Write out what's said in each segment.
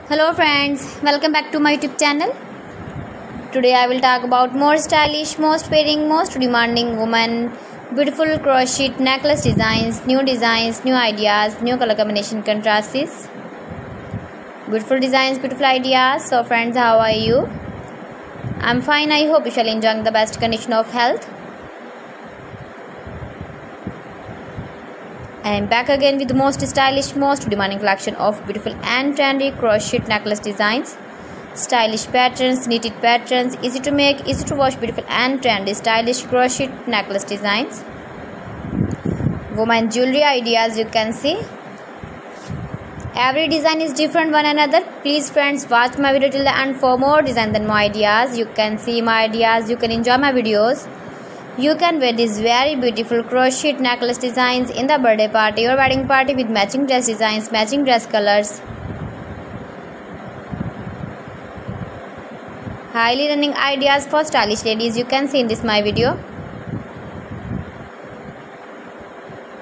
Hello friends, welcome back to my YouTube channel. Today I will talk about more stylish, most wearing, most demanding women, beautiful crochet necklace designs, new ideas, new color combination contrasts. Beautiful designs, beautiful ideas. So friends, how are you? I'm fine. I hope you shall enjoy the best condition of health. I am back again with the most stylish, most demanding collection of beautiful and trendy crochet necklace designs. Stylish patterns, knitted patterns, easy to make, easy to wash, beautiful and trendy stylish crochet necklace designs. Woman jewelry ideas, you can see. Every design is different one another. Please friends, watch my video till the end for more designs and more ideas. You can see my ideas, you can enjoy my videos. You can wear these very beautiful crochet necklace designs in the birthday party or wedding party with matching dress designs, matching dress colors. Highly running ideas for stylish ladies, you can see in this my video.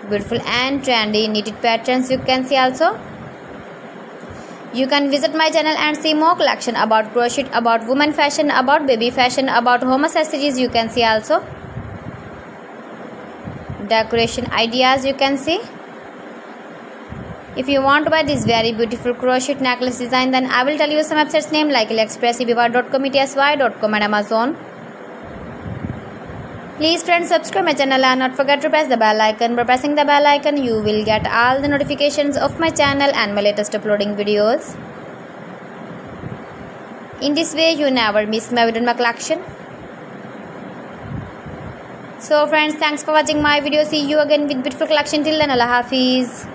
Beautiful and trendy knitted patterns, you can see also. You can visit my channel and see more collection about crochet, about women fashion, about baby fashion, about home accessories, you can see also. Decoration ideas, you can see. If you want to buy this very beautiful crochet necklace design, then I will tell you some websites name like AliExpress, eBay.com, ETSY.com and Amazon. Please friends, subscribe my channel and not forget to press the bell icon. By pressing the bell icon, you will get all the notifications of my channel and my latest uploading videos. In this way, you never miss my video in my collection. So friends, thanks for watching my video. See you again with beautiful collection. Till then, Allah Hafiz.